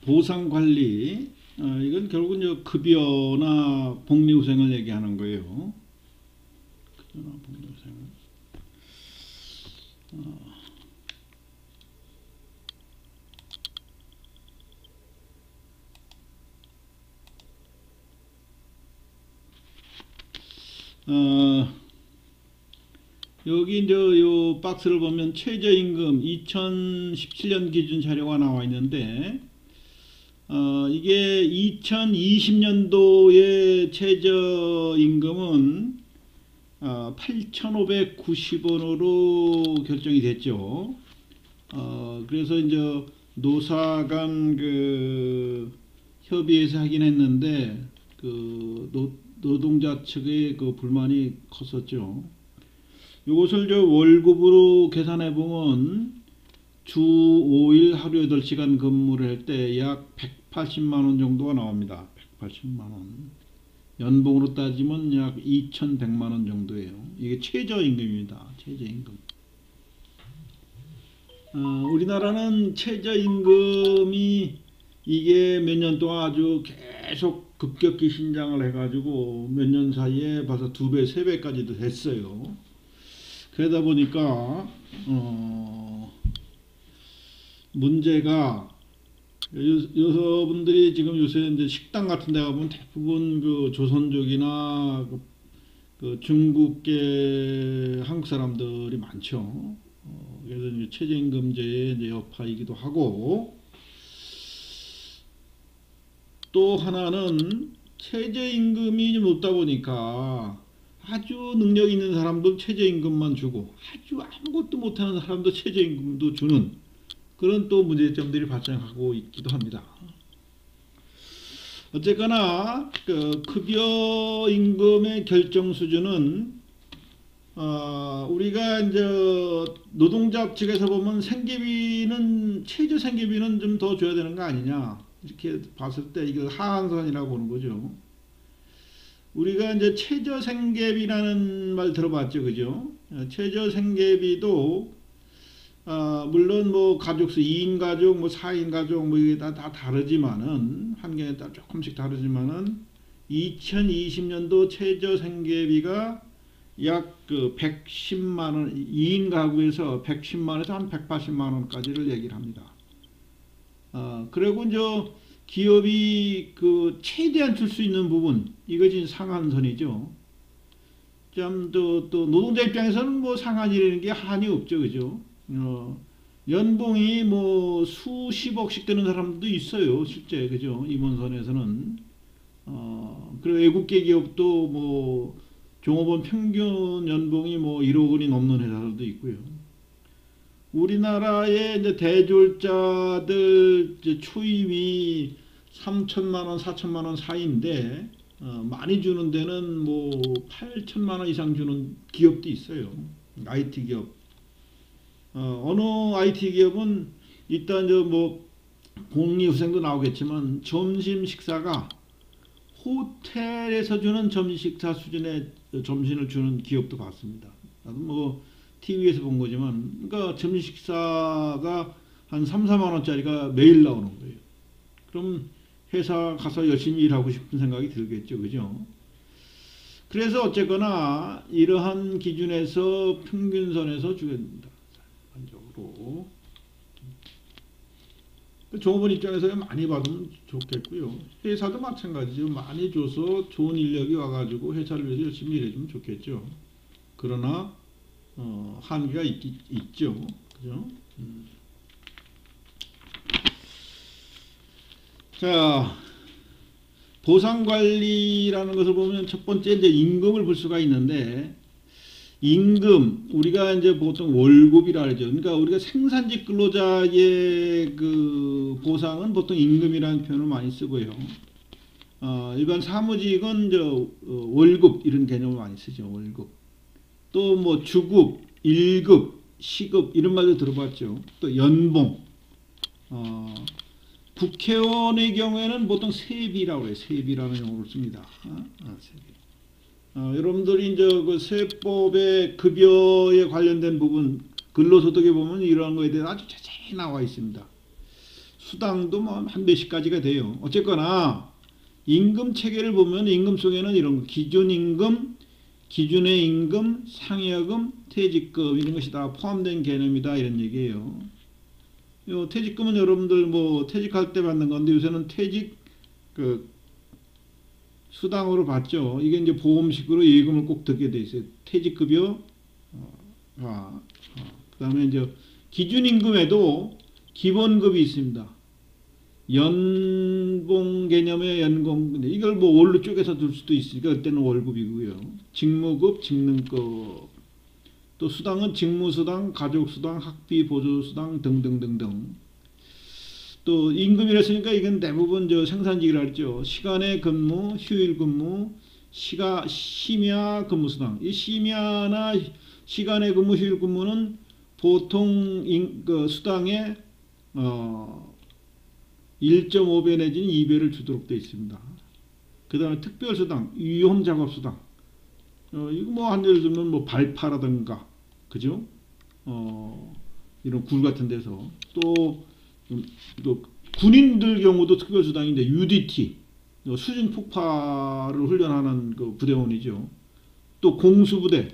보상관리, 이건 결국은 저 급여나 복리후생을 얘기하는 거예요. 급여나 복리후생. 여기 이제 요 박스를 보면 최저임금 2017년 기준 자료가 나와 있는데, 이게 2020년도의 최저임금은 8,590원으로 결정이 됐죠. 그래서 이제 노사 간 그 협의해서 하긴 했는데, 그 노동자 측의 그 불만이 컸었죠. 이것을 저 월급으로 계산해 보면 주 5일 하루 8시간 근무를 할 때 약 180만원 정도가 나옵니다. 180만원. 연봉으로 따지면 약 2,100만원 정도예요. 이게 최저임금입니다. 최저임금. 우리나라는 최저임금이 이게 몇 년 동안 아주 계속 급격히 신장을 해가지고 몇 년 사이에 벌써 2배, 3배까지도 됐어요. 그러다 보니까 문제가 여서분들이 지금 요새 이제 식당 같은 데 가보면 대부분 그 조선족이나 그 중국계 한국 사람들이 많죠. 그래서 이제 최저임금제의 이제 여파이기도 하고, 또 하나는 최저임금이 좀 높다 보니까 아주 능력 있는 사람도 최저임금만 주고 아주 아무것도 못하는 사람도 최저임금도 주는 그런 또 문제점들이 발생하고 있기도 합니다. 어쨌거나 그 급여 임금의 결정 수준은 우리가 이제 노동자 측에서 보면 생계비는 최저 생계비는 좀 더 줘야 되는 거 아니냐 이렇게 봤을 때 이걸 하한선이라고 보는 거죠. 우리가 이제 최저생계비라는 말 들어봤죠, 그죠? 최저생계비도 물론 뭐 가족수 2인 가족, 뭐 4인 가족, 뭐 이게 다 다르지만은 환경에 따라 조금씩 다르지만은 2020년도 최저생계비가 약 그 110만 원, 2인 가구에서 110만 원에서 한 180만 원까지를 얘기를 합니다. 그리고 이제 기업이 그 최대한 줄 수 있는 부분, 이것이 상한선이죠. 좀 또 노동자 입장에서는 뭐 상한이라는 게 한이 없죠, 그죠? 연봉이 뭐 수십억씩 되는 사람도 있어요, 실제, 그죠? 임원선에서는. 그리고 외국계 기업도 뭐 종업원 평균 연봉이 뭐 1억 원이 넘는 회사들도 있고요. 우리나라의 이제 대졸자들 이제 초임이 3천만 원, 4천만 원 사이인데 많이 주는 데는 뭐 8천만 원 이상 주는 기업도 있어요. IT 기업. 어느 IT 기업은 일단 저 뭐 복리후생도 나오겠지만 점심 식사가 호텔에서 주는 점심 식사 수준의 점심을 주는 기업도 봤습니다. 나도 뭐 TV에서 본 거지만, 그러니까 점심 식사가 한 3, 4만 원짜리가 매일 나오는 거예요. 그럼 회사 가서 열심히 일하고 싶은 생각이 들겠죠, 그죠? 그래서 어쨌거나 이러한 기준에서 평균선에서 주게 됩니다. 일반적으로 종업원 입장에서 많이 받으면 좋겠고요. 회사도 마찬가지죠. 많이 줘서 좋은 인력이 와가지고 회사를 위해서 열심히 일해주면 좋겠죠. 그러나 한계가 있죠. 그죠? 자, 보상관리라는 것을 보면 첫 번째 이제 임금을 볼 수가 있는데, 임금, 우리가 이제 보통 월급이라 하죠. 그러니까 우리가 생산직 근로자의 그 보상은 보통 임금이라는 표현을 많이 쓰고요. 일반 사무직은 월급 이런 개념을 많이 쓰죠. 월급. 또 뭐 주급, 일급, 시급 이런 말도 들어봤죠. 또 연봉. 국회의원의 경우에는 보통 세비라고 해요. 세비라는 용어를 씁니다. 세비. 여러분들이 이제 그 세법의 급여에 관련된 부분, 근로소득에 보면 이러한 거에 대해 아주 자세히 나와 있습니다. 수당도 뭐 한 몇십 가지가 돼요. 어쨌거나 임금 체계를 보면 임금 속에는 이런 거, 기준 임금, 기준의 임금, 상여금, 퇴직금 이런 것이 다 포함된 개념이다 이런 얘기예요. 요 퇴직금은 여러분들 뭐 퇴직할 때 받는 건데 요새는 퇴직 그 수당으로 받죠. 이게 이제 보험식으로 예금을 꼭 듣게 돼 있어요. 퇴직급여, 그다음에 이제 기준임금에도 기본급이 있습니다. 연봉 개념의 연공, 이걸 뭐 월로 쪼개서 둘 수도 있으니까 그때는 월급이고요. 직무급, 직능급, 또 수당은 직무수당, 가족수당, 학비 보조수당 등등등등. 또 임금이랬으니까 이건 대부분 저 생산직이라 했죠. 시간의 근무, 휴일 근무, 심야 근무수당. 이 심야나 시간의 근무, 휴일 근무는 보통 그 수당의 1.5배 내지는 2배를 주도록 되어 있습니다. 그 다음에 특별수당, 위험작업수당. 이거 뭐 한 예를 들면 뭐 발파라든가, 그죠? 이런 굴 같은 데서. 또 군인들 경우도 특별수당인데 UDT, 수중 폭파를 훈련하는 그 부대원이죠. 또 공수부대,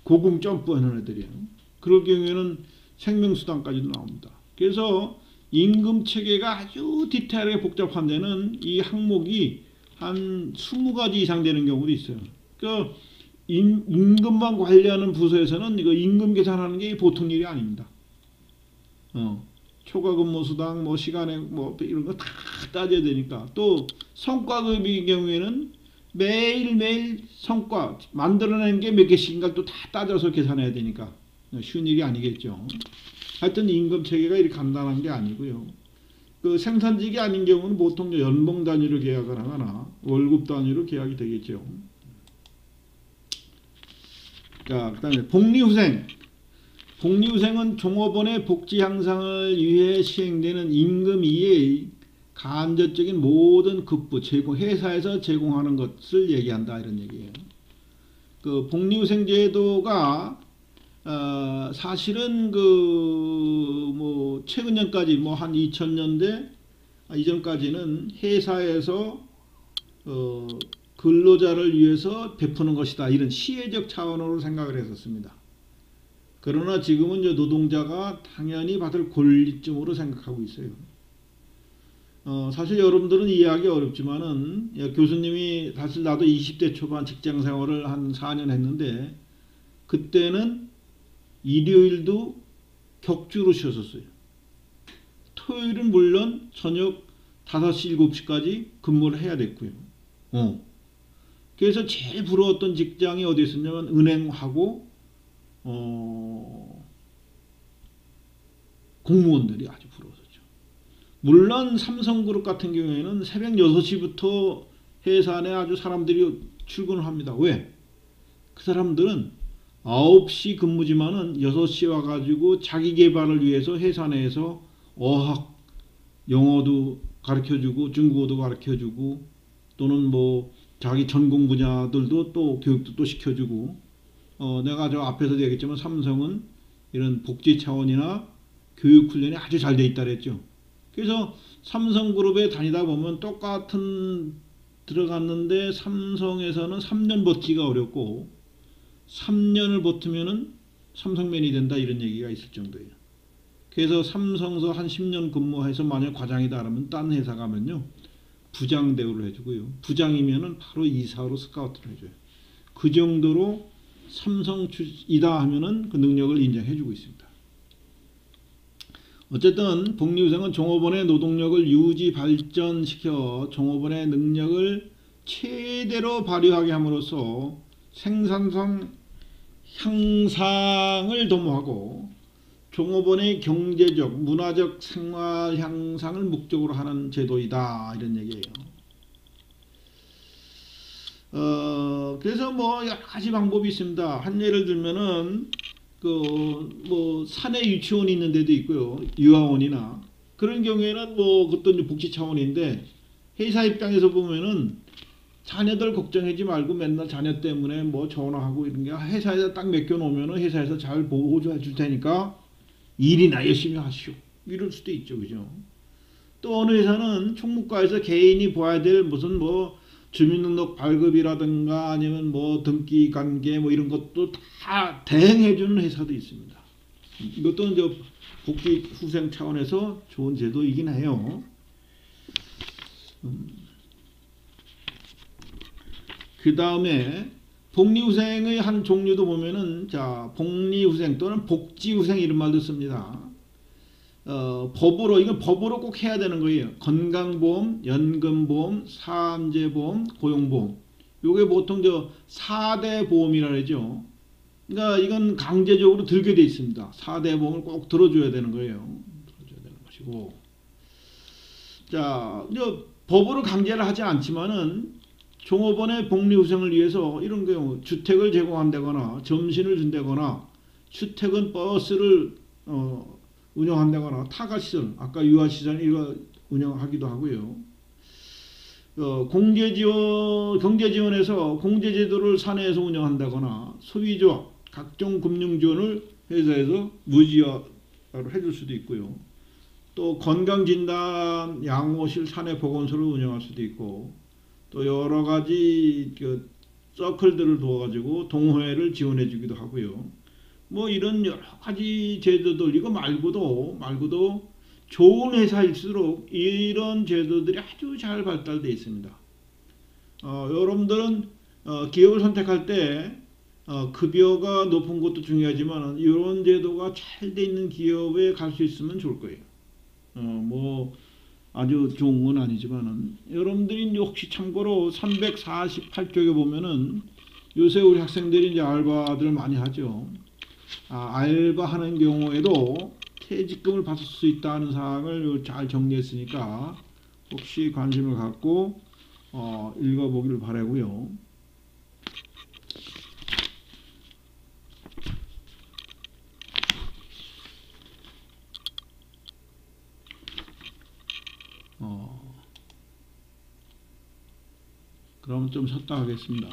고궁 점프하는 애들이에요. 그럴 경우에는 생명수당까지도 나옵니다. 그래서 임금 체계가 아주 디테일하게 복잡한 데는 이 항목이 한 20가지 이상 되는 경우도 있어요. 그러니까 임금만 관리하는 부서에서는 이거 임금 계산하는 게 보통 일이 아닙니다. 초과 근무 수당, 뭐 시간에 뭐 이런 거 다 따져야 되니까. 또 성과급의 경우에는 매일매일 성과 만들어낸 게 몇 개씩인가 또 다 따져서 계산해야 되니까 쉬운 일이 아니겠죠. 하여튼 임금 체계가 이렇게 간단한 게 아니고요. 그 생산직이 아닌 경우는 보통 연봉 단위로 계약을 하거나 월급 단위로 계약이 되겠죠. 자, 그다음에 복리후생. 복리후생은 종업원의 복지 향상을 위해 시행되는 임금 이외의 간접적인 모든 급부, 회사에서 제공하는 것을 얘기한다 이런 얘기예요. 그 복리후생 제도가 사실은 뭐 최근년까지 뭐 한 2000년대 이전까지는 회사에서 근로자를 위해서 베푸는 것이다 이런 시혜적 차원으로 생각을 했었습니다. 그러나 지금은 이제 노동자가 당연히 받을 권리쯤으로 생각하고 있어요. 사실 여러분들은 이해하기 어렵지만은 교수님이 사실 나도 20대 초반 직장 생활을 한 4년 했는데 그때는 일요일도 격주로 쉬었었어요. 토요일은 물론 저녁 5시, 7시까지 근무를 해야 됐고요. 그래서 제일 부러웠던 직장이 어디 있었냐면 은행하고 공무원들이 아주 부러웠었죠. 물론 삼성그룹 같은 경우에는 새벽 6시부터 회사 안에 아주 사람들이 출근을 합니다. 왜? 그 사람들은 9시 근무지만은 6시 와가지고 자기 개발을 위해서 회사 내에서 어학, 영어도 가르쳐주고 중국어도 가르쳐주고 또는 뭐 자기 전공 분야들도 또 교육도 또 시켜주고 내가 저 앞에서 얘기했지만 삼성은 이런 복지 차원이나 교육 훈련이 아주 잘 돼 있다 그랬죠. 그래서 삼성그룹에 다니다 보면 똑같은 들어갔는데 삼성에서는 3년 버티기가 어렵고 3년을 버티면은 삼성맨이 된다 이런 얘기가 있을 정도예요. 그래서 삼성서 한 10년 근무해서 만약 과장이다 그러면 딴 회사 가면요 부장 대우를 해주고요. 부장이면은 바로 이사로 스카우트를 해줘요. 그 정도로 삼성이다 하면은 그 능력을 인정해주고 있습니다. 어쨌든 복리후생은 종업원의 노동력을 유지 발전시켜 종업원의 능력을 최대로 발휘하게 함으로써 생산성 향상을 도모하고 종업원의 경제적, 문화적 생활 향상을 목적으로 하는 제도이다 이런 얘기예요. 그래서 뭐 여러 가지 방법이 있습니다. 한 예를 들면은 뭐 사내 유치원이 있는 데도 있고요. 유아원이나 그런 경우에는 뭐 그것도 복지 차원인데 회사 입장에서 보면은 자녀들 걱정하지 말고 맨날 자녀 때문에 뭐 전화하고 이런 게 회사에서 딱 맡겨놓으면은 회사에서 잘 보호해 줄 테니까 일이나 열심히 하시오. 이럴 수도 있죠, 그죠? 또 어느 회사는 총무과에서 개인이 봐야 될 무슨 뭐 주민등록 발급이라든가 아니면 뭐 등기 관계 뭐 이런 것도 다 대행해 주는 회사도 있습니다. 이것도 이제 복지 후생 차원에서 좋은 제도이긴 해요. 그 다음에 복리후생의 한 종류도 보면은 자 복리후생 또는 복지후생 이런 말도 씁니다. 법으로 이건 법으로 꼭 해야 되는 거예요. 건강보험, 연금보험, 사암제보험, 고용보험. 요게 보통 저 4대 보험이라 그러죠. 그러니까 이건 강제적으로 들게 돼 있습니다. 4대 보험을 꼭 들어줘야 되는 거예요. 들어줘야 되는 것이고. 자, 법으로 강제를 하지 않지만은 종업원의 복리후생을 위해서 이런 경우 주택을 제공한다거나 점심을 준다거나 출퇴근 버스를 운영한다거나 타가시설, 아까 유아시설 이거 운영하기도 하고요. 경제지원에서 공제제도를 사내에서 운영한다거나 소비조합, 각종 금융지원을 회사에서 무지하로 해줄 수도 있고요. 또 건강진단, 양호실, 사내보건소를 운영할 수도 있고 또 여러 가지 서클들을 두어가지고 동호회를 지원해 주기도 하고요. 뭐 이런 여러 가지 제도들 이거 말고도 좋은 회사일수록 이런 제도들이 아주 잘 발달되어 있습니다. 여러분들은 기업을 선택할 때 급여가 높은 것도 중요하지만 이런 제도가 잘 돼 있는 기업에 갈 수 있으면 좋을 거예요. 뭐 아주 좋은 건 아니지만은 여러분들이 혹시 참고로 348쪽에 보면은 요새 우리 학생들이 이제 알바들을 많이 하죠. 알바하는 경우에도 퇴직금을 받을 수 있다는 사항을 잘 정리했으니까 혹시 관심을 갖고 읽어보기를 바라고요. 그럼 좀 쉬었다 하겠습니다.